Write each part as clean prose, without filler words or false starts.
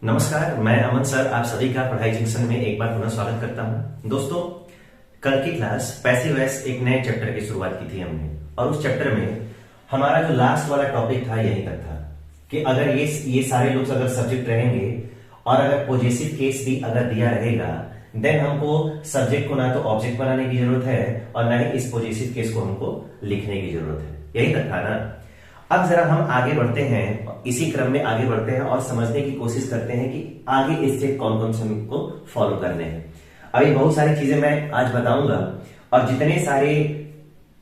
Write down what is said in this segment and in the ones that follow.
नमस्कार, मैं अमन सर आप सभी का पढ़ाई जंक्शन में एक बार पुनः स्वागत करता हूं। दोस्तों, कल की क्लास पैसिव वॉइस एक नए चैप्टर की शुरुआत की थी हमने, और उस चैप्टर में हमारा जो लास्ट वाला टॉपिक था यही तक था कि अगर ये सारे लोग अगर सब्जेक्ट रहेंगे और अगर पॉजिटिव केस भी अगर दिया रहेगा, देन हमको सब्जेक्ट को ना तो ऑब्जेक्ट बनाने की जरूरत है और ना ही इस पॉजिटिव केस को हमको लिखने की जरूरत है। यही तक था ना। अब जरा हम आगे बढ़ते हैं, इसी क्रम में आगे बढ़ते हैं और समझने की कोशिश करते हैं कि आगे इससे कौन कौन से हमको फॉलो करने हैं। अभी बहुत सारी चीजें मैं आज बताऊंगा और जितने सारे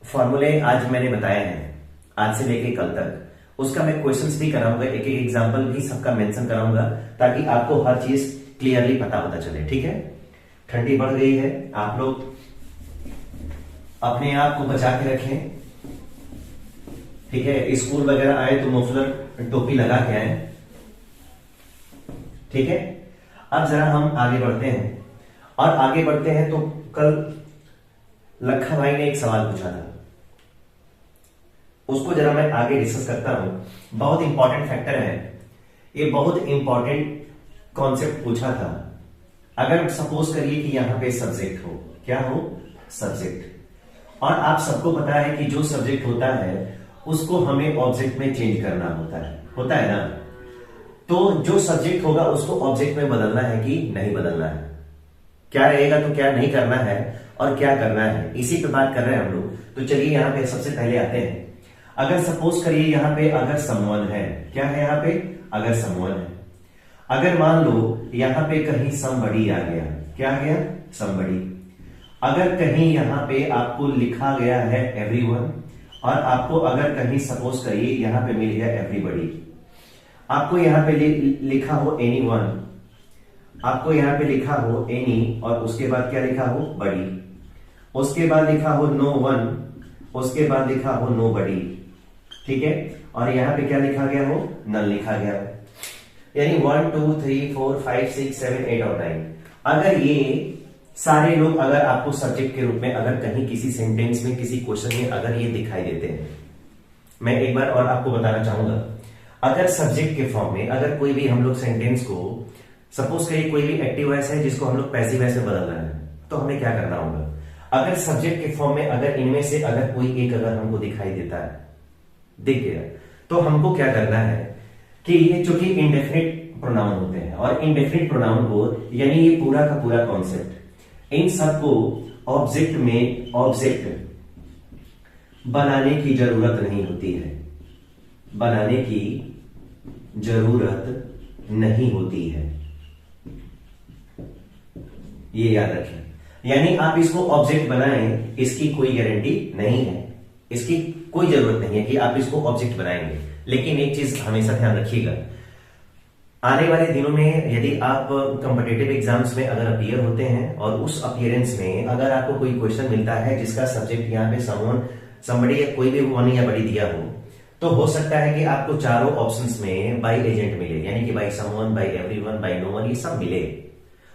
फॉर्मूले आज मैंने बताए हैं आज से लेके कल तक, उसका मैं क्वेश्चंस भी कराऊंगा, एक एक एग्जांपल भी सबका मेंशन कराऊंगा ताकि आपको हर चीज क्लियरली पता होता चले। ठीक है, ठंडी बढ़ गई है, आप लोग अपने आप को बचा के रखें। ठीक है, स्कूल वगैरह आए तो मफलर टोपी लगा के आए। ठीक है, अब जरा हम आगे बढ़ते हैं और आगे बढ़ते हैं तो कल लखा भाई ने एक सवाल पूछा था, उसको जरा मैं आगे डिस्कस करता हूं। बहुत इंपॉर्टेंट फैक्टर है ये, बहुत इंपॉर्टेंट कॉन्सेप्ट पूछा था। अगर सपोज करिए कि यहां पे सब्जेक्ट हो, क्या हो, सब्जेक्ट, और आप सबको पता है कि जो सब्जेक्ट होता है उसको हमें ऑब्जेक्ट में चेंज करना होता है ना। तो जो सब्जेक्ट होगा उसको ऑब्जेक्ट में बदलना है कि नहीं बदलना है, क्या रहेगा तो क्या नहीं करना है और क्या करना है, इसी पे बात कर रहे हैं हम लोग। तो चलिए यहाँ पे सबसे पहले आते हैं। अगर सपोज करिए यहाँ पे अगर समवन है, क्या है यहाँ पे, अगर समवन है, अगर मान लो यहाँ पे कहीं समबडी आ गया, क्या आ गया, समबडी। अगर कहीं यहाँ पे आपको लिखा गया है एवरीवन और आपको अगर कहीं सपोज करिए यहां पे मिल गया एवरीबॉडी, आपको यहां पे लिखा हो एनीवन, आपको यहां पे लिखा हो एनी और उसके बाद क्या लिखा हो, बडी, उसके बाद लिखा हो नो वन, उसके बाद लिखा हो नो बडी। ठीक है, और यहां पे क्या लिखा गया हो, नल लिखा गया हो। यानी 1 2 3 4 5 6 7 8 और 9। अगर ये सारे लोग अगर आपको सब्जेक्ट के रूप में अगर कहीं किसी सेंटेंस में किसी क्वेश्चन में अगर ये दिखाई देते हैं, मैं एक बार और आपको बताना चाहूंगा, अगर सब्जेक्ट के फॉर्म में अगर कोई भी हम लोग सेंटेंस को सपोज करिए कोई भी एक्टिव वॉइस है जिसको हम लोग पैसिव वॉइस में बदल रहे हैं, तो हमें क्या करना होगा। अगर सब्जेक्ट के फॉर्म में अगर इनमें से अगर कोई एक अगर हमको दिखाई देता है, दिख गया, तो हमको क्या करना है कि ये चूंकि इंडेफिनिट प्रोनाउन होते हैं और इंडेफिनिट प्रोनाउन को यानी ये पूरा का पूरा कॉन्सेप्ट, इन सबको ऑब्जेक्ट में ऑब्जेक्ट बनाने की जरूरत नहीं होती है, बनाने की जरूरत नहीं होती है, ये याद रखें। यानी आप इसको ऑब्जेक्ट बनाएं, इसकी कोई गारंटी नहीं है, इसकी कोई जरूरत नहीं है कि आप इसको ऑब्जेक्ट बनाएंगे। लेकिन एक चीज हमेशा ध्यान रखिएगा, आने वाले दिनों में यदि आप कॉम्पिटिटिव एग्जाम्स में अगर अपीयर होते हैं और उस अपीयरेंस में अगर आपको कोई क्वेश्चन मिलता है जिसका सब्जेक्ट यहाँ पे समवन, समबडी या कोई भी वन या बड़ी दिया हो, तो हो सकता है कि आपको चारों ऑप्शंस में बाय एजेंट मिले, यानी कि by someone, by everyone, by no one, ये सब मिले।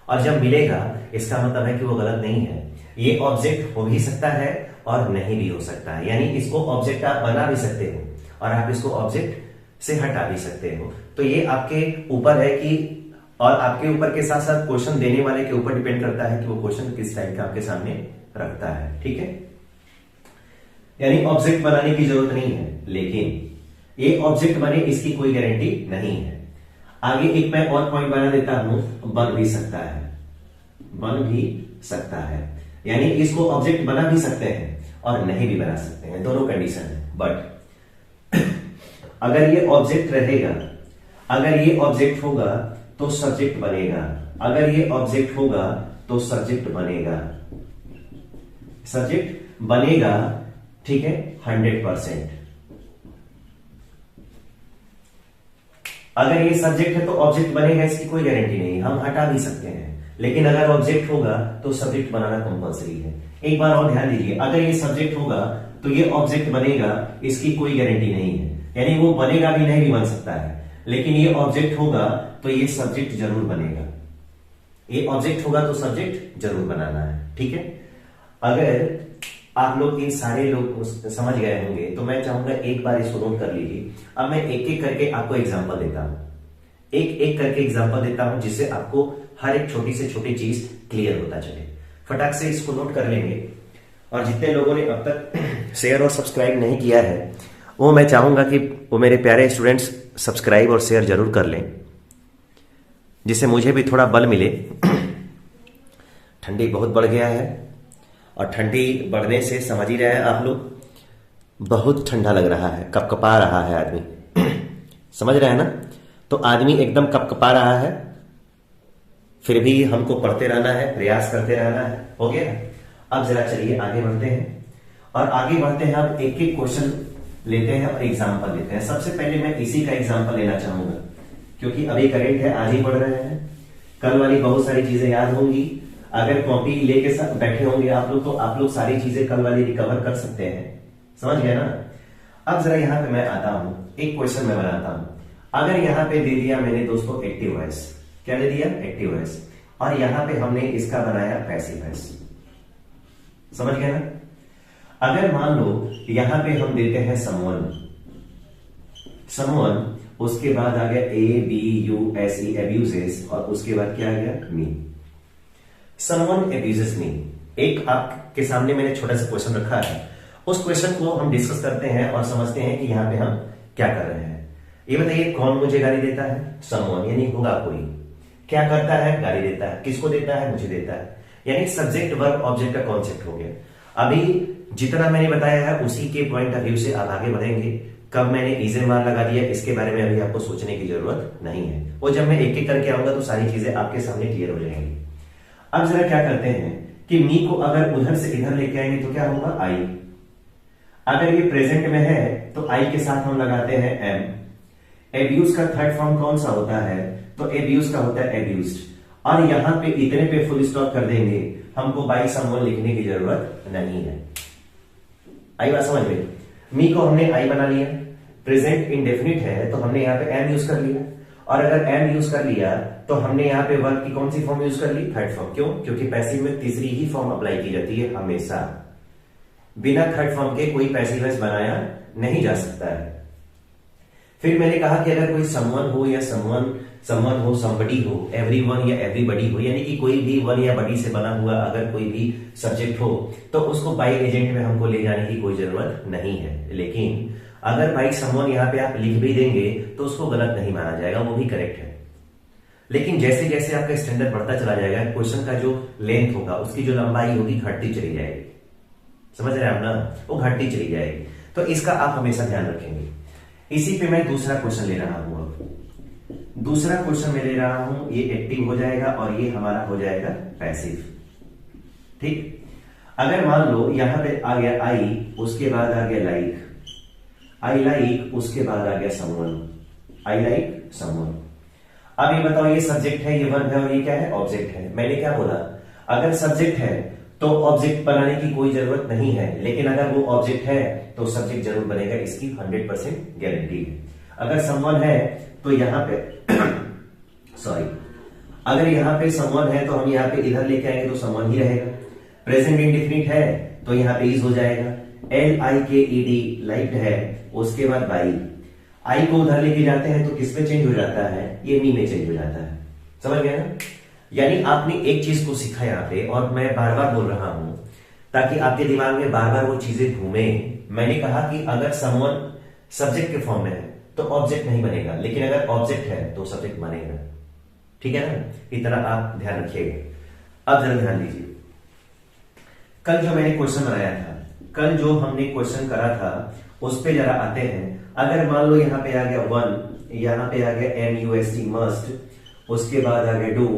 और जब मिलेगा इसका मतलब है कि वो गलत नहीं है, ये ऑब्जेक्ट हो भी सकता है और नहीं भी हो सकता है। यानी इसको ऑब्जेक्ट आप बना भी सकते हो और आप इसको ऑब्जेक्ट से हटा भी सकते हो। तो ये आपके ऊपर है कि, और आपके ऊपर के साथ साथ क्वेश्चन देने वाले के ऊपर डिपेंड करता है कि वो क्वेश्चन किस टाइप का आपके सामने रखता है। ठीक है, यानी ऑब्जेक्ट बनाने की जरूरत नहीं है, लेकिन ये ऑब्जेक्ट बने इसकी कोई गारंटी नहीं है। आगे एक मैं और पॉइंट बना देता हूं, बन भी सकता है, बन भी सकता है, यानी इसको ऑब्जेक्ट बना भी सकते हैं और नहीं भी बना सकते हैं, दोनों कंडीशन है। बट अगर ये ऑब्जेक्ट रहेगा, अगर ये ऑब्जेक्ट होगा तो सब्जेक्ट बनेगा, अगर ये ऑब्जेक्ट होगा तो सब्जेक्ट बनेगा, सब्जेक्ट बनेगा। ठीक है, 100%। अगर ये सब्जेक्ट है तो ऑब्जेक्ट बनेगा, इसकी कोई गारंटी नहीं, हम हटा भी सकते हैं, लेकिन अगर ऑब्जेक्ट होगा तो सब्जेक्ट बनाना कंपलसरी है। एक बार और ध्यान दीजिए, अगर ये सब्जेक्ट होगा तो ये ऑब्जेक्ट बनेगा, इसकी कोई गारंटी नहीं है, यानी वो बनेगा भी नहीं भी बन सकता है, लेकिन ये ऑब्जेक्ट होगा तो ये सब्जेक्ट जरूर बनेगा, ये ऑब्जेक्ट होगा तो सब्जेक्ट जरूर बनाना है। ठीक है, अगर आप लोग इन सारे लोग समझ गए होंगे तो मैं चाहूंगा एक बार इसको नोट कर लीजिए। अब मैं एक एक करके आपको एग्जांपल देता हूं, एक एक करके एग्जांपल देता हूं जिससे आपको हर एक छोटी से छोटी चीज क्लियर होता चले। फटाक से इसको नोट कर लेंगे। और जितने लोगों ने अब तक शेयर और सब्सक्राइब नहीं किया है वो मैं चाहूंगा कि वो मेरे प्यारे स्टूडेंट्स सब्सक्राइब और शेयर जरूर कर लें, जिससे मुझे भी थोड़ा बल मिले। ठंडी बहुत बढ़ गया है और ठंडी बढ़ने से समझ ही रहे हैं आप लोग, बहुत ठंडा लग रहा है, कपकपा रहा है आदमी। समझ रहे हैं ना? तो आदमी एकदम कपकपा रहा है, फिर भी हमको पढ़ते रहना है, प्रयास करते रहना है। हो गया? अब जरा चलिए आगे बढ़ते हैं। और आगे बढ़ते हैं, अब एक एक क्वेश्चन लेते हैं और एग्जाम्पल लेते हैं। सबसे पहले मैं इसी का एग्जाम्पल लेना चाहूंगा, क्योंकि अभी करेंट है, आज ही पढ़ रहे हैं, कल वाली बहुत सारी चीजें याद होंगी। अगर कॉपी लेके बैठे होंगे आप लोग तो आप लोग सारी चीजें कल वाली रिकवर कर सकते हैं। समझ गए ना? अब जरा यहां पे मैं आता हूं, एक क्वेश्चन मैं बनाता हूं। अगर यहां पे दे दिया मैंने दोस्तों एक्टिव वॉइस, क्या दे दिया? एक्टिव वॉइस, और यहां पे हमने इसका बनाया पैसिव वॉइस। समझ गए ना? अगर मान लो यहां पे हम देते हैं समवन, उसके बाद आ गया ABUSE एब्यूजेस, और उसके बाद क्या आ गया? मी। समवन एब्यूजेस मी। एक आपके सामने मैंने छोटा सा क्वेश्चन रखा है, उस क्वेश्चन को हम डिस्कस करते हैं और समझते हैं कि यहां पे हम क्या कर रहे हैं। ये बताइए, कौन मुझे गाली देता है? समवन, यानी होगा कोई। क्या करता है? गाली देता है। किसको देता है? मुझे देता है। यानी सब्जेक्ट वर्ब ऑब्जेक्ट का कॉन्सेप्ट हो गया। अभी जितना मैंने बताया है उसी के पॉइंट ऑफ व्यू से आप आगे बढ़ेंगे। कब मैंने इज मार लगा दिया इसके बारे में अभी आपको सोचने की जरूरत नहीं है, वो जब मैं एक एक करके आऊंगा तो सारी चीजें आपके सामने क्लियर हो जाएंगी। अब जरा क्या करते हैं कि मी को अगर उधर से इधर लेके आएंगे तो क्या होगा? आई। अगर ये प्रेजेंट में है तो आई के साथ हम लगाते हैं एम। एब्यूज का थर्ड फॉर्म कौन सा होता है? तो एब्यूज का होता है एब्यूज्ड। और यहां पे इतने पे फुल स्टॉप कर देंगे, हमको बाय समवन लिखने की जरूरत नहीं है। आई बात समझ में? मी को हमने आई बना लिया, प्रेजेंट इंडेफिनिट है तो हमने यहां पे एम यूज कर लिया, और अगर एम यूज कर लिया तो हमने यहां पे वर्ब की कौन सी फॉर्म यूज कर ली? Third form. क्यों? क्योंकि पैसिव में तीसरी ही फॉर्म अप्लाई की जाती है हमेशा। बिना थर्ड फॉर्म के कोई पैसिव वॉइस बनाया नहीं जा सकता है। फिर मैंने कहा कि अगर कोई समवन हो या समवन हो, समबडी हो, एवरीवन या एवरीबडी हो, यानी कि कोई भी वन या बडी से बना हुआ अगर कोई भी सब्जेक्ट हो तो उसको बाई एजेंट में हमको ले जाने की कोई जरूरत नहीं है। लेकिन अगर बाई समवन यहां पे आप लिख भी देंगे तो उसको गलत नहीं माना जाएगा, वो भी करेक्ट है। लेकिन जैसे जैसे आपका स्टैंडर्ड बढ़ता चला जाएगा, क्वेश्चन का जो लेंथ होगा, उसकी जो लंबाई होगी घटती चली जाएगी। समझ रहे हैं आप ना? वो घटती चली जाएगी। तो इसका आप हमेशा ध्यान रखेंगे। इसी पे मैं दूसरा क्वेश्चन ले रहा हूं। अब दूसरा क्वेश्चन मैं ले रहा हूं, ये एक्टिव हो जाएगा और ये हमारा हो जाएगा पैसिव। ठीक? अगर मान लो यहां पे आ गया आई, उसके बाद आ गया लाइक, आई लाइक, उसके बाद आ गया समवन, आई लाइक समवन। अब ये बताओ, ये सब्जेक्ट है, ये वर्ब है, और ये क्या है? ऑब्जेक्ट है। मैंने क्या बोला? अगर सब्जेक्ट है तो ऑब्जेक्ट बनाने की कोई जरूरत नहीं है, लेकिन अगर वो ऑब्जेक्ट है तो सब्जेक्ट जरूर बनेगा, इसकी 100% गारंटी है। अगर समवन है तो यहां पे सॉरी, अगर यहां पे समवन है तो हम यहां पे इधर लेके आएंगे तो समवन ही रहेगा। प्रेजेंट इंडेफिनिट है तो यहां पे इज हो जाएगा। LIKED लाइक्ड है, उसके बाद बाई। आई को उधर लेके जाते हैं तो किस पे चेंज हो जाता है? ये मी में चेंज हो जाता है। समझ गए ना? यानी आपने एक चीज को सीखा यहां पे, और मैं बार बार बोल रहा हूं ताकि आपके दिमाग में बार बार वो चीजें घूमे। मैंने कहा कि अगर समवन सब्जेक्ट के फॉर्म में है तो ऑब्जेक्ट नहीं बनेगा, लेकिन अगर ऑब्जेक्ट है तो सब्जेक्ट बनेगा। ठीक है ना? इतना आप ध्यान रखिएगा। अब जरा ध्यान दीजिए, कल जो मैंने क्वेश्चन बनाया था, कल जो हमने क्वेश्चन करा था उस पे जरा आते हैं। अगर मान लो यहां पे आ गया वन, यहां पे आ गया MUST मस्ट, उसके बाद आ गया डू,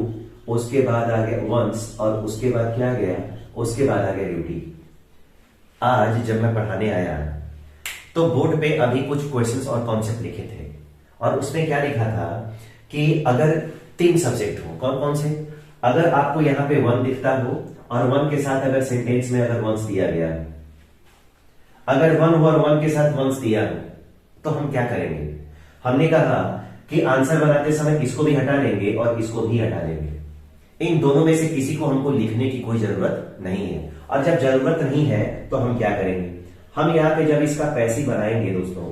उसके बाद आ गया वंस, और उसके बाद क्या आ गया? उसके बाद आ गया ड्यूटी। आज जब मैं पढ़ाने आया तो बोर्ड पे अभी कुछ क्वेश्चंस और कॉन्सेप्ट लिखे थे, और उसमें क्या लिखा था कि अगर 3 सब्जेक्ट हो, कौन कौन से? अगर आपको यहां पे वन दिखता हो और वन के साथ अगर सेंटेंस में अगर वंस दिया गया, अगर वन हो और वन के साथ वंस दिया हो, तो हम क्या करेंगे? हमने कहा कि आंसर बनाते समय इसको भी हटा लेंगे और इसको भी हटा लेंगे। इन दोनों में से किसी को हमको लिखने की कोई जरूरत नहीं है। और जब जरूरत नहीं है तो हम क्या करेंगे? हम यहाँ पे जब इसका पैसिव बनाएंगे दोस्तों,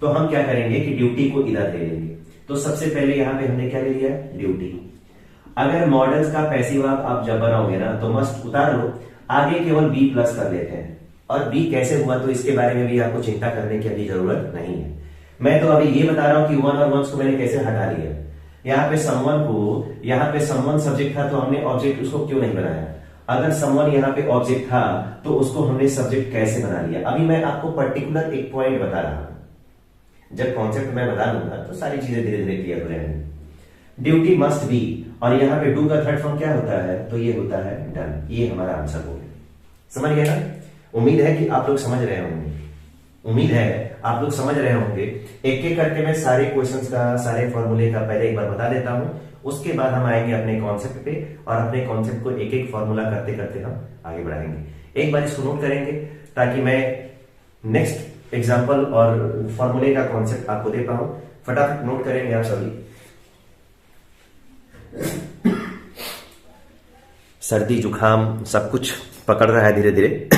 तो हम क्या करेंगे कि ड्यूटी को इधर ले लेंगे। तो सबसे पहले यहां पे हमने क्या ले लिया, ड्यूटी। अगर मॉडल्स का पैसिव आप जब बनाओगे ना तो मस्त उतार लो, आगे केवल बी प्लस कर लेते हैं। और बी कैसे हुआ तो इसके बारे में भी आपको चिंता करने की अभी जरूरत नहीं है। मैं तो अभी ये बता रहा हूं कि वन और वंस को मैंने कैसे हटा लिया। यहाँ पे समवन सब्जेक्ट था तो हमने ऑब्जेक्ट उसको क्यों नहीं बनाया। अगर समवन यहाँ पे ऑब्जेक्ट था तो उसको हमने सब्जेक्ट कैसे बना लिया। अभी मैं आपको पर्टिकुलर एक पॉइंट बता रहा हूं, जब कॉन्सेप्ट मैं बता दूंगा तो सारी चीजें धीरे धीरे क्लियर हो जाएंगी। ड्यूटी मस्ट बी, और यहाँ पे डू का थर्ड फॉर्म क्या होता है, तो ये होता है डन। ये हमारा आंसर हो गया, समझ गए ना। उम्मीद है कि आप लोग समझ रहे होंगे, उम्मीद है आप लोग समझ रहे होंगे। एक एक करके मैं सारे क्वेश्चंस का, सारे फॉर्मूले का पहले एक बार बता देता हूं, उसके बाद हम आएंगे अपने कॉन्सेप्ट पे और अपने कॉन्सेप्ट को एक एक फॉर्मूला करते करते हम आगे बढ़ाएंगे। एक बार इसको नोट करेंगे ताकि मैं नेक्स्ट एग्जांपल और फॉर्मूले का कॉन्सेप्ट आपको दे पाऊं। फटाफट नोट करेंगे आप सभी। सर्दी जुकाम सब कुछ पकड़ रहा है धीरे धीरे।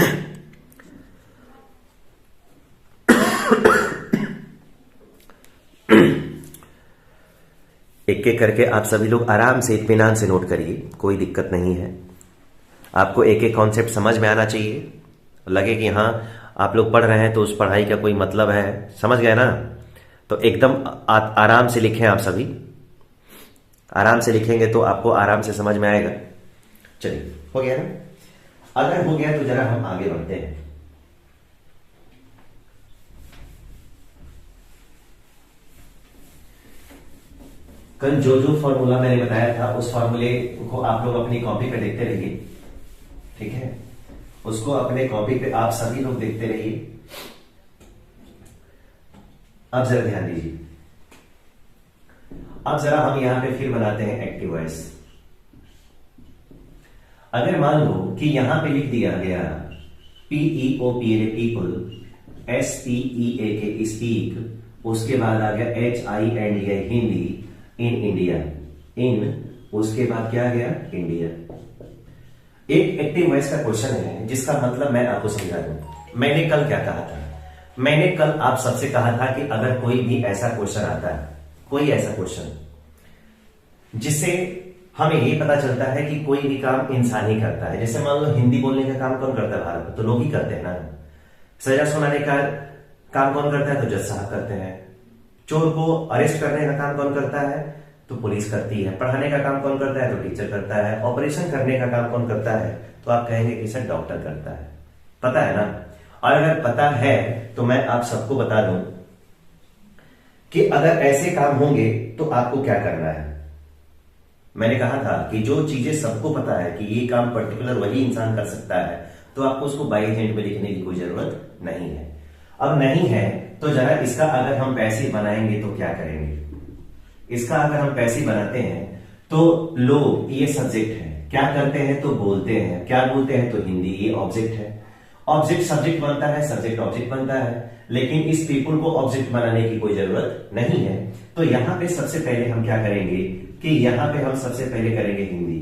एक एक करके आप सभी लोग आराम से इत्मीनान से नोट करिए, कोई दिक्कत नहीं है। आपको एक एक कॉन्सेप्ट समझ में आना चाहिए, लगे कि हाँ आप लोग पढ़ रहे हैं तो उस पढ़ाई का कोई मतलब है, समझ गए ना। तो एकदम आराम से लिखें, आप सभी आराम से लिखेंगे तो आपको आराम से समझ में आएगा। चलिए हो गया ना, अगर हो गया तो जरा हम आगे बढ़ते हैं। कल जो जो फॉर्मूला मैंने बताया था उस फॉर्मूले को आप लोग अपनी कॉपी पे देखते रहिए, ठीक है। उसको अपने कॉपी पे आप सभी लोग देखते रहिए। अब जरा ध्यान दीजिए, अब जरा हम यहां पे फिर बनाते हैं एक्टिव वॉइस। अगर मान लो कि यहां पे लिख दिया गया PEOP पीपल, SPEAK स्पीक, उसके बाद आ गया HINDI हिंदी, इन इंडिया, इन उसके बाद क्या आ गया इंडिया। एक एक्टिव वॉइस का क्वेश्चन है जिसका मतलब मैं आपको समझा दूं। मैंने कल क्या कहा था, मैंने कल आप सबसे कहा था कि अगर कोई भी ऐसा क्वेश्चन आता है, कोई ऐसा क्वेश्चन जिससे हमें ये पता चलता है कि कोई भी काम इंसान ही करता है, जैसे मान लो हिंदी बोलने का काम कौन करता है भारत में, तो लोग ही करते हैं ना। सजा सुनाने का काम कौन करता है, तो जज साहब करते हैं। चोर को अरेस्ट करने का काम कौन करता है, तो पुलिस करती है। पढ़ाने का काम कौन करता है, तो टीचर करता है। ऑपरेशन करने का काम कौन करता है, तो आप कहेंगे कि सर डॉक्टर करता है। पता है ना। और अगर पता है तो मैं आप सबको बता दूं कि अगर ऐसे काम होंगे तो आपको क्या करना है। मैंने कहा था कि जो चीजें सबको पता है कि ये काम पर्टिकुलर वही इंसान कर सकता है, तो आपको उसको बाई हैंड में लिखने की कोई जरूरत नहीं है। अब नहीं है तो जरा इसका अगर हम पैसिव बनाएंगे तो क्या करेंगे। इसका अगर हम पैसिव बनाते हैं तो लोग, ये सब्जेक्ट है, क्या करते हैं तो बोलते हैं, क्या बोलते हैं तो हिंदी, ये ऑब्जेक्ट है। ऑब्जेक्ट सब्जेक्ट बनता है, सब्जेक्ट ऑब्जेक्ट बनता है, लेकिन इस पीपल को ऑब्जेक्ट बनाने की कोई जरूरत नहीं है। तो यहां पे सबसे पहले हम क्या करेंगे कि यहां पे हम सबसे पहले करेंगे हिंदी।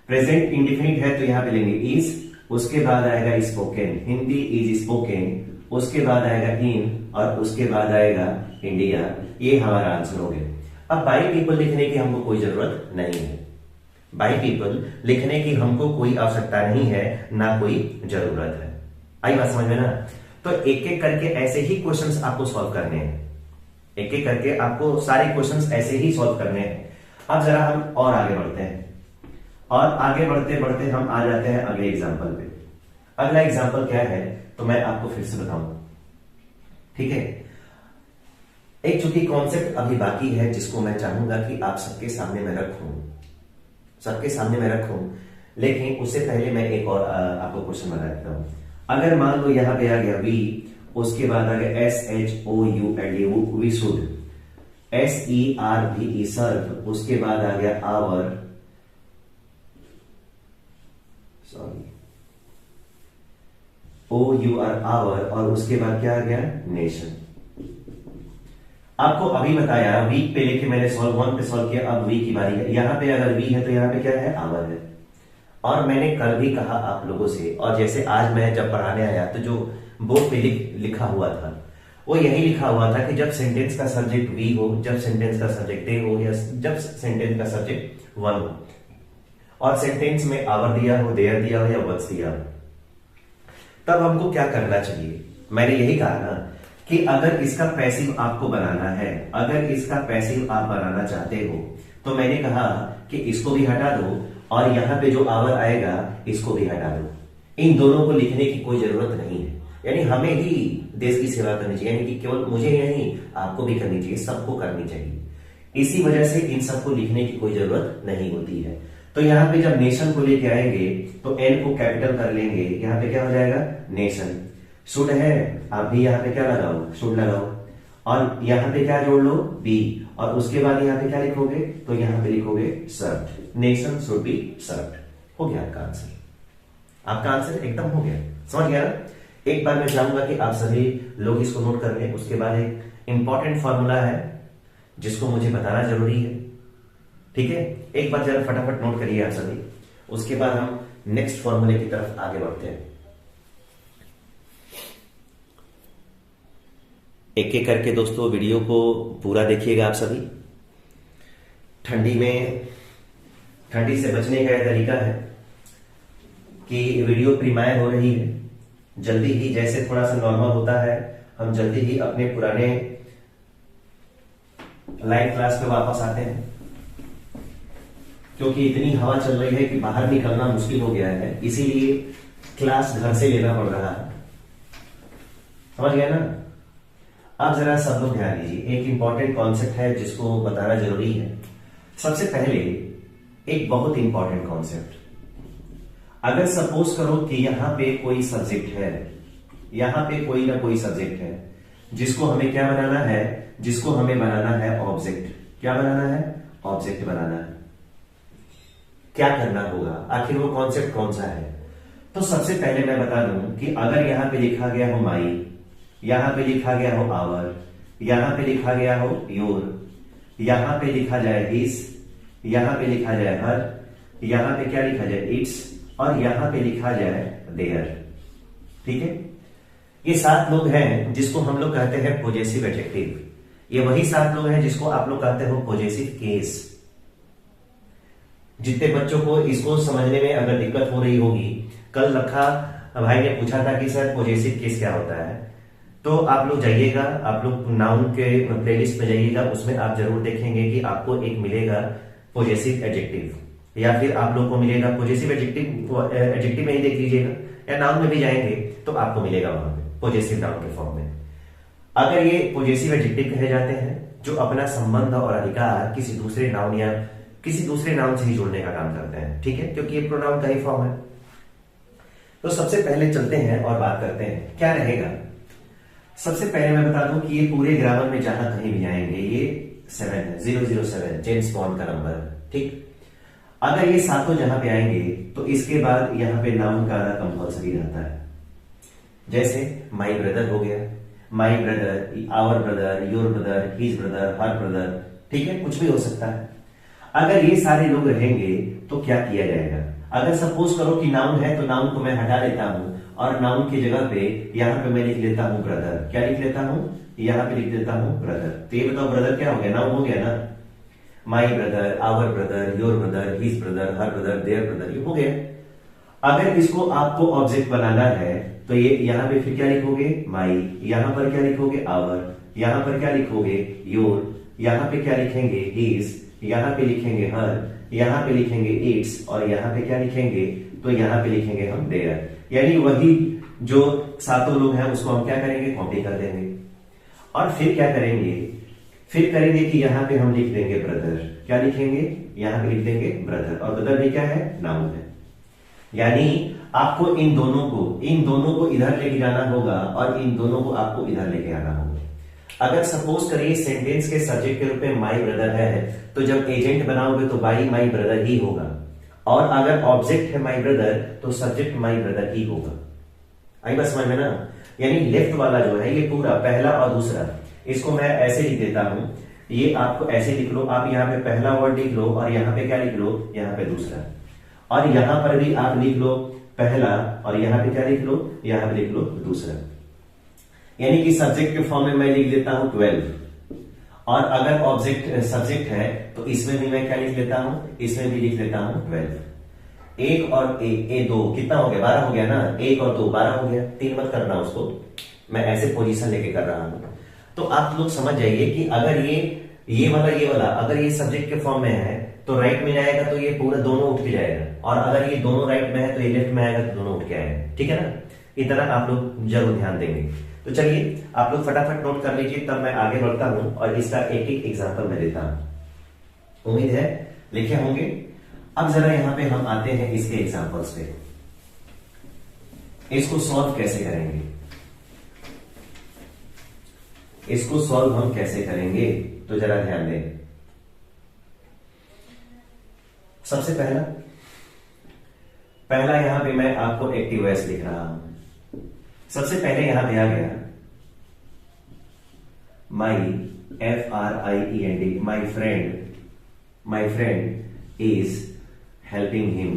प्रेजेंट इंडिफिनिट है तो यहां पे लेंगे इज, उसके बाद आएगा स्पोकन, हिंदी इज स्पोकन, उसके बाद आएगा इन और उसके बाद आएगा इंडिया। ये हमारा आंसर हो गया। अब बाई पीपल लिखने की हमको कोई जरूरत नहीं है, बाई पीपल लिखने की हमको कोई आवश्यकता नहीं है, ना कोई जरूरत है। आई बात समझ में ना। तो एक एक करके ऐसे ही क्वेश्चंस आपको सॉल्व करने हैं, एक एक करके आपको सारे क्वेश्चंस ऐसे ही सॉल्व करने हैं। अब जरा हम और आगे बढ़ते हैं, और आगे बढ़ते बढ़ते हम आ जाते हैं अगले एग्जाम्पल पे। अगला एग्जाम्पल क्या है तो मैं आपको फिर से बताऊंगा, ठीक है। एक चूंकि कॉन्सेप्ट अभी बाकी है जिसको मैं चाहूंगा कि आप सबके सामने मैं रखूं, सबके सामने मैं रखूं, लेकिन उससे पहले मैं एक और आपको क्वेश्चन बता देता हूं। अगर मान लो यहां पे आ गया वी, उसके बाद आ गया SHOULD, वी शुड, SERVE सर्व, उसके बाद आ गया आवर, सॉरी OUR आवर, और उसके बाद क्या आ गया नेशन। आपको अभी बताया वीक पे लेके मैंने सॉल्व 1 पे सॉल्व किया, अब वी की बारी है। यहां पे अगर वी है तो यहां पे क्या है, आवर है। और मैंने कल भी कहा आप लोगों से, और जैसे आज मैं जब पढ़ाने आया तो जो बोर्ड पे लिखा हुआ था वो यही लिखा हुआ था कि जब सेंटेंस का सब्जेक्ट वी हो, जब सेंटेंस का सब्जेक्ट ए हो, या जब सेंटेंस का सब्जेक्ट वन हो, और सेंटेंस में आवर दिया हो, देयर दिया हो या वट्स दिया हो, तब हमको क्या करना चाहिए। मैंने यही कहा ना कि अगर इसका पैसिव आपको बनाना है, अगर इसका पैसिव आप बनाना चाहते हो, तो मैंने कहा कि इसको भी हटा दो और यहां पे जो आवर आएगा इसको भी हटा दो। इन दोनों को लिखने की कोई जरूरत नहीं है, यानी हमें ही देश की सेवा करनी चाहिए, यानी कि केवल मुझे ही नहीं आपको भी करनी चाहिए, सबको करनी चाहिए। इसी वजह से इन सबको लिखने की कोई जरूरत नहीं होती है। तो यहाँ पे जब नेशन को लेके आएंगे तो एन को कैपिटल कर लेंगे, यहाँ पे क्या हो जाएगा नेशन। शुड है, आप भी यहाँ पे क्या लगाओ, शुड लगाओ, और यहाँ पे क्या जोड़ लो बी, और उसके बाद यहाँ पे क्या लिखोगे, तो यहाँ पे लिखोगे served, nation should be served. हो गया आपका आंसर, आपका आंसर एकदम हो गया, समझ गया ना। एक बार मैं चाहूंगा कि आप सभी लोग इसको नोट कर लें। उसके बाद एक इंपॉर्टेंट फॉर्मूला है जिसको मुझे बताना जरूरी है, ठीक है। एक बार जरा फटाफट नोट करिए आप सभी, उसके बाद हम नेक्स्ट फॉर्मूले की तरफ आगे बढ़ते हैं। एक एक करके दोस्तों वीडियो को पूरा देखिएगा आप सभी। ठंडी में, ठंडी से बचने का यह तरीका है कि वीडियो प्रीमायर हो रही है, जल्दी ही जैसे थोड़ा सा नॉर्मल होता है हम जल्दी ही अपने पुराने लाइव क्लास पे वापस आते हैं, क्योंकि इतनी हवा चल रही है कि बाहर निकलना मुश्किल हो गया है, इसीलिए क्लास घर से लेना पड़ रहा है, समझ गया ना। अब जरा सब लोग ध्यान दीजिए, एक इंपॉर्टेंट कॉन्सेप्ट है जिसको बताना जरूरी है। सबसे पहले एक बहुत इंपॉर्टेंट कॉन्सेप्ट, अगर सपोज करो कि यहां पे कोई सब्जेक्ट है, यहां पे कोई ना कोई सब्जेक्ट है जिसको हमें क्या बनाना है, जिसको हमें बनाना है ऑब्जेक्ट। क्या बनाना है, ऑब्जेक्ट बनाना है। क्या करना होगा, आखिर वो कॉन्सेप्ट कौन सा है। तो सबसे पहले मैं बता दूं कि अगर यहां पे लिखा गया हो माई, यहां पे लिखा गया हो आवर, यहां पे लिखा गया हो योर, यहां पे लिखा जाए हिज, यहां पे लिखा जाए हर, यहां पे क्या लिखा जाए इट्स, और यहां पे लिखा जाए देयर, ठीक है। ये 7 लोग हैं जिसको हम लोग कहते हैं पॉजेसिव एडजेक्टिव। ये वही 7 लोग हैं जिसको आप लोग कहते हो पॉजेसिव केस। जितने बच्चों को इसको समझने में अगर दिक्कत हो रही होगी, कल रखा भाई ने पूछा था कि सर पॉजेसिव केस क्या होता है, तो आप लोग जाइएगा, आप लोग नाउन के प्लेलिस्ट में जाइएगा, उसमें आप जरूर देखेंगे कि आपको एक मिलेगा पॉजेसिव एडजेक्टिव, या फिर आप लोग को मिलेगा पॉजेसिव एडजेक्टिव, एडजेक्टिव में ही देख लीजिएगा, या नाउन में भी जाएंगे तो आपको मिलेगा वहां पे पॉजेसिव नाउन के फॉर्म में। अगर ये पॉजेसिव एडजेक्टिव कहे जाते हैं जो अपना संबंध और अधिकार किसी दूसरे नाउन या किसी दूसरे नाउन से ही जोड़ने का काम करते हैं, ठीक है, क्योंकि ये प्रोनाउन का ही फॉर्म है। तो सबसे पहले चलते हैं और बात करते हैं क्या रहेगा। सबसे पहले मैं बता दूं कि ये पूरे ग्रामर में जहां कहीं भी आएंगे ये 007 जेम्स बॉन्ड का नंबर, ठीक। अगर ये 7 जहां पे आएंगे तो इसके बाद यहां पे नाउन का आना कंपल्सरी रहता है। जैसे माई ब्रदर हो गया, my brother, our brother, your brother, his brother, her brother, ठीक है, कुछ भी हो सकता है। अगर ये सारे लोग रहेंगे तो क्या किया जाएगा। अगर सपोज करो कि नाउन है तो नाउन को मैं हटा लेता हूं और नाउन की जगह पे यहां पे मैं लिख लेता हूं ब्रदर। क्या लिख लेता हूं, यहां पे लिख देता हूं ब्रदर। तो ये बताओ ब्रदर क्या हो गया, नाउन हो गया ना। My brother, our brother, your brother, his brother, her brother, their brother, ये हो गया। अगर इसको आपको ऑब्जेक्ट बनाना है तो ये यहां पे फिर क्या लिखोगे माई, यहां पर क्या लिखोगे आवर, यहां पर क्या लिखोगे योर, यहां पे क्या लिखेंगे हिज, यहां पे लिखेंगे हर, यहां पे लिखेंगे इट्स, और यहां पे क्या लिखेंगे, तो यहां पे लिखेंगे हम देयर। यानी वही जो 7 लोग हैं उसको हम क्या करेंगे, कॉपी कर देंगे। और फिर क्या करेंगे, फिर करेंगे कि यहां पे हम लिख देंगे ब्रदर। क्या लिखेंगे, यहां पे लिख देंगे ब्रदर, और ब्रदर भी क्या है, नाउन है। यानी आपको इन दोनों को इधर लेके जाना होगा और इन दोनों को आपको इधर लेके आना होगा। अगर सपोज करिए सेंटेंस के सब्जेक्ट के रूप में माई ब्रदर है तो जब एजेंट बनाओगे तो बाई माई ब्रदर ही होगा, और अगर ऑब्जेक्ट है माई ब्रदर तो सब्जेक्ट माई ब्रदर ही होगा। आई बात समझ में ना। यानी लेफ्ट वाला जो है ये पूरा पहला और दूसरा, इसको मैं ऐसे लिख देता हूं, ये आपको ऐसे लिख लो, आप यहाँ पे पहला वर्ड लिख लो और यहाँ पे क्या लिख लो, यहाँ पे दूसरा, और यहां पर भी आप लिख लो पहला और यहां पे क्या लिख लो, यहां पे लिख लो दूसरा। यानी कि सब्जेक्ट के फॉर्म में मैं लिख देता हूं 12, और अगर ऑब्जेक्ट सब्जेक्ट है तो इसमें भी मैं क्या लिख लेता हूं, इसमें भी लिख लेता हूं 12। एक और दो कितना हो गया, 12 हो गया ना, एक और दो 12 हो गया, 3 मत करना उसको, मैं ऐसे पोजीशन लेके कर रहा हूं। तो आप लोग समझ जाइए कि अगर ये वाला अगर ये सब्जेक्ट के फॉर्म में है तो राइट में जाएगा तो ये पूरा दोनों उठ के जाएगा, और अगर ये दोनों राइट में है तो ये लेफ्ट में आएगा तो दोनों उठ के आएगा, ठीक है ना। इतना आप लोग जरूर ध्यान देंगे। तो चलिए आप लोग फटाफट नोट कर लीजिए, तब मैं आगे बढ़ता हूं और इसका एक एक एग्जाम्पल मैं देता हूं। उम्मीद है लिखे होंगे। अब जरा यहां पे हम आते हैं इसके एग्जाम्पल्स पे। इसको सॉल्व कैसे करेंगे, इसको सॉल्व हम कैसे करेंगे, तो जरा ध्यान दें। सबसे पहला यहां पे मैं आपको एक्टिव वॉइस लिख रहा हूं। सबसे पहले यहां पे आ गया माई, FRIEND, my friend is helping him.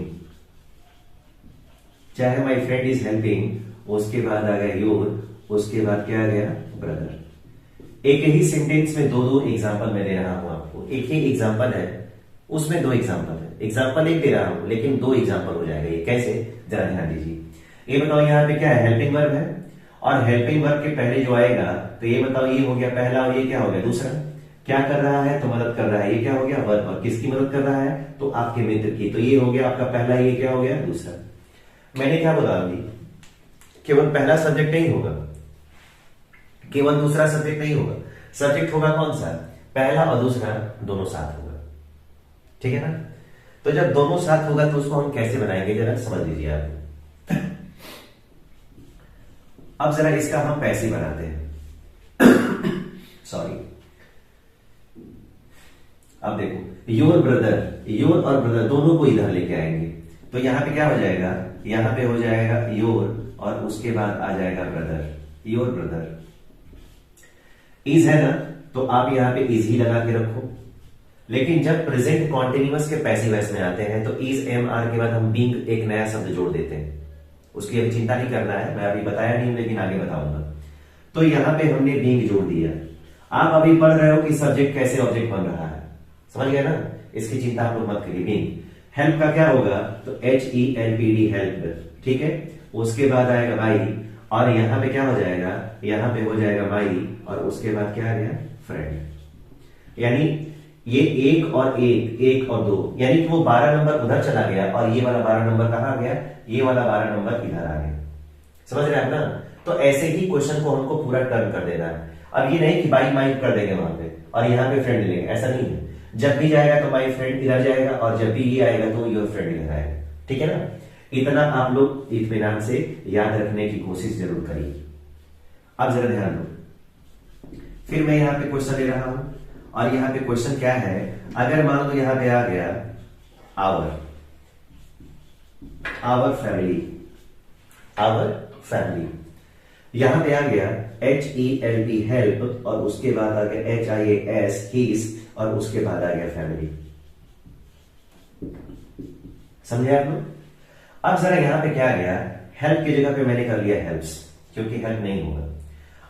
चाहे माई फ्रेंड इज हेल्पिंग, उसके बाद आ गया योर, उसके बाद क्या आ गया ब्रदर। एक ही सेंटेंस में दो एग्जाम्पल मैं दे रहा हूं आपको। एक ही एग्जाम्पल है, उसमें दो एग्जाम्पल है। एग्जाम्पल एक दे रहा हूं लेकिन दो एग्जाम्पल हो जाएगा। ये कैसे, जरा ध्यान दीजिए। ये बताओ यहाँ पे क्या है, हेल्पिंग वर्ब है, और हेल्पिंग वर्ब के पहले जो आएगा तो ये बताओ, ये हो गया पहला और ये क्या हो गया दूसरा। क्या कर रहा है, तो मदद कर रहा है। ये क्या हो गया वर्ब, और किसकी मदद कर रहा है, तो आपके मित्र की। तो ये हो गया आपका पहला, ये क्या हो गया दूसरा। मैंने क्या बोला अभी, केवल पहला सब्जेक्ट नहीं होगा, केवल दूसरा सब्जेक्ट नहीं होगा। सब्जेक्ट होगा कौन सा, पहला और दूसरा दोनों साथ होगा, ठीक है ना। तो जब दोनों साथ होगा तो उसको हम कैसे बनाएंगे, जरा समझ लीजिए आप। अब जरा इसका हम पैसिव बनाते हैं। सॉरी, अब देखो योर और ब्रदर दोनों को इधर लेके आएंगे, तो यहां पे क्या हो जाएगा, यहां पे हो जाएगा योर और उसके बाद आ जाएगा ब्रदर, योर ब्रदर। इज है ना, तो आप यहां पे इज ही लगा के रखो। लेकिन जब प्रेजेंट कॉन्टिन्यूअस के पैसिव वॉइस में आते हैं तो इज MR के बाद हम बीइंग एक नया शब्द जोड़ देते हैं। उसकी अभी चिंता नहीं करना है, मैं अभी बताया नहीं लेकिन आगे बताऊंगा। तो यहां पे हमने बीइंग जोड़ दिया। आप अभी पढ़ रहे हो कि सब्जेक्ट कैसे ऑब्जेक्ट बन रहा है, समझ गए ना, इसकी चिंता आप लोग मत करिए। बीइंग, हेल्प का क्या होगा, तो HELPD हेल्प, ठीक है। उसके बाद आएगा माई, और यहां पे क्या हो जाएगा, यहां पे हो जाएगा माई, और उसके बाद क्या आ गया फ्रेंड। यानी ये एक और एक और दो, यानी कि वो 12 नंबर उधर चला गया और ये वाला 12 नंबर कहां गया, ये वाला 12 नंबर इधर आ गया। समझ रहे हैं आप ना। तो ऐसे ही क्वेश्चन को हमको पूरा टर्न कर देना है। अब ये नहीं कि बाई माई कर देंगे वहां पे और यहाँ पे फ्रेंड लेंगे, ऐसा नहीं है। जब भी जाएगा तो माई फ्रेंड इधर जाएगा, और जब भी ये आएगा तो योर फ्रेंड इधर आएगा, ठीक है ना। इतना आप लोग इत्मीनान से याद रखने की कोशिश जरूर करिए। अब जरा ध्यान दो, फिर मैं यहाँ पे क्वेश्चन ले रहा हूं, और यहाँ पे क्वेश्चन क्या है, अगर मान लो यहाँ पे आ गया आवर फैमिली, यहां पे आ गया HELP हेल्प, और उसके बाद आ गया HIAS हीज, और उसके बाद आ गया फैमिली। समझे आप लोग। अब जरा यहां पे क्या आ गया, हेल्प की जगह पे मैंने कर लिया हेल्प्स, क्योंकि हेल्प नहीं होगा।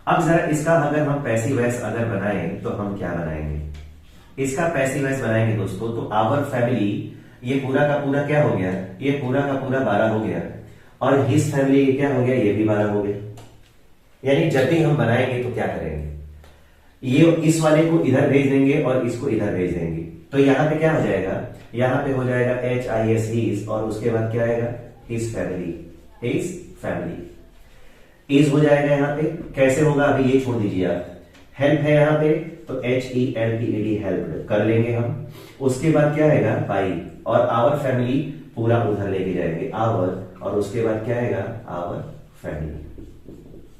अब जरा इसका अगर हम पैसिव वॉइस अगर बनाएं तो हम क्या बनाएंगे, इसका पैसिव वॉइस बनाएंगे दोस्तों, तो आवर फैमिली, ये पूरा का पूरा क्या हो गया, ये पूरा का पूरा 12 हो गया, और हिज फैमिली ये क्या हो गया, ये भी 12 हो गया। यानी जब भी हम बनाएंगे तो क्या करेंगे, ये इस वाले को इधर भेज देंगे और इसको इधर भेज देंगे। तो यहां पे क्या हो जाएगा, यहां पे हो जाएगा HIS हीज, और उसके बाद क्या आएगा हिज फैमिली। इज हो जाएगा यहाँ पे, कैसे होगा अभी ये छोड़ दीजिए आप। हेल्प है यहाँ पे तो HELPED हेल्प कर लेंगे हम। उसके बाद क्या आएगा बाई, और आवर फैमिली पूरा उधर लेके जाएंगे आवर, और उसके बाद क्या आएगा आवर फैमिली।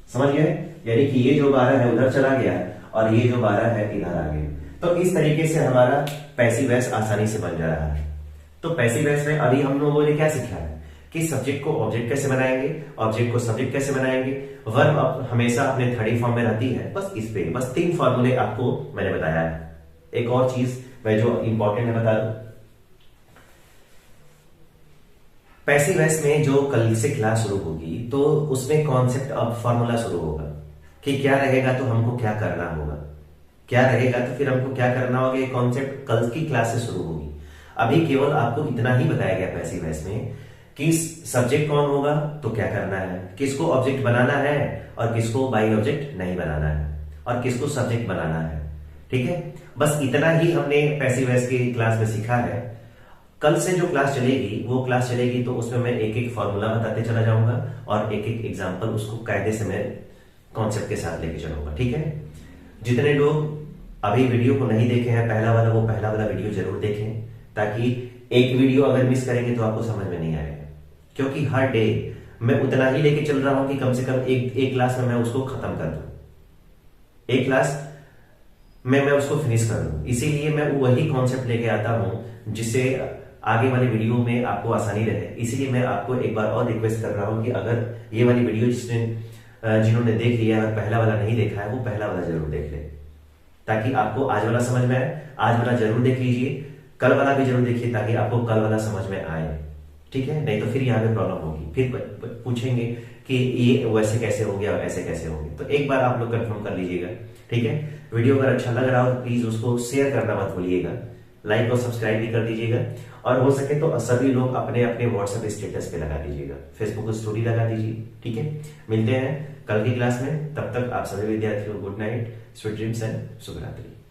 समझ गए। यानी कि ये जो 12 है उधर चला गया और ये जो 12 है इधर आ गया। तो इस तरीके से हमारा पैसिव वॉइस आसानी से बन जा रहा है। तो पैसिव वॉइस में अभी हम लोगों ने क्या सीखा है कि सब्जेक्ट को ऑब्जेक्ट कैसे बनाएंगे, ऑब्जेक्ट को सब्जेक्ट कैसे बनाएंगे, वर्ब हमेशा अपने थर्ड फॉर्म में रहती है। बस इस पे बस 3 फॉर्मूले आपको मैंने बताया है। एक और चीज मैं जो इंपॉर्टेंट है बता दूं, पैसिव वॉइस में जो कल से क्लास शुरू होगी तो उसमें कॉन्सेप्ट ऑफ फॉर्मूला शुरू होगा। कि क्या रहेगा तो हमको क्या करना होगा, क्या रहेगा तो फिर हमको क्या करना होगा, ये कॉन्सेप्ट कल की क्लास से शुरू होगी। अभी केवल आपको इतना ही बताया गया पैसिव वॉइस में कि सब्जेक्ट कौन होगा तो क्या करना है, किसको ऑब्जेक्ट बनाना है और किसको बाई ऑब्जेक्ट नहीं बनाना है, और किसको सब्जेक्ट बनाना है। ठीक है, बस इतना ही हमने पैसिव वॉइस की क्लास में सीखा है। कल से जो क्लास चलेगी वो क्लास चलेगी तो उसमें मैं एक एक फॉर्मूला बताते चला जाऊंगा और एक एक एग्जाम्पल उसको कायदे से मैं कॉन्सेप्ट के साथ लेके चलूंगा। ठीक है, जितने लोग अभी वीडियो को नहीं देखे हैं पहला वाला, वो पहला वाला वीडियो जरूर देखें, ताकि एक वीडियो अगर मिस करेंगे तो आपको समझ में नहीं आएगा। क्योंकि हर डे मैं उतना ही लेके चल रहा हूं कि कम से कम एक क्लास में मैं उसको खत्म कर दूं, एक क्लास में मैं उसको फिनिश कर दूं। इसीलिए मैं वही कॉन्सेप्ट लेके आता हूं जिससे आगे वाले वीडियो में आपको आसानी रहे। इसीलिए मैं आपको एक बार और रिक्वेस्ट कर रहा हूं कि अगर ये वाली वीडियो जिन्होंने देख लिया है और पहला वाला नहीं देखा है वो पहला वाला जरूर देख ले, ताकि आपको आज वाला समझ में आए। आज वाला जरूर देख लीजिए, कल वाला भी जरूर देखिए ताकि आपको कल वाला समझ में आए। ठीक है, नहीं तो फिर यहाँ पे प्रॉब्लम होगी, फिर पूछेंगे कि ये वैसे कैसे हो गया ऐसे कैसे हो गया। तो एक बार आप लोग कंफर्म कर लीजिएगा। ठीक है, वीडियो अगर अच्छा लग रहा हो तो प्लीज उसको शेयर करना मत भूलिएगा, लाइक और सब्सक्राइब भी कर दीजिएगा, और हो सके तो सभी लोग अपने अपने व्हाट्सएप स्टेटस पे लगा दीजिएगा, फेसबुक स्टोरी लगा दीजिए। ठीक है, मिलते हैं कल की क्लास में, तब तक आप सभी विद्यार्थियों good night, sweet dreams and शुभ रात्रि।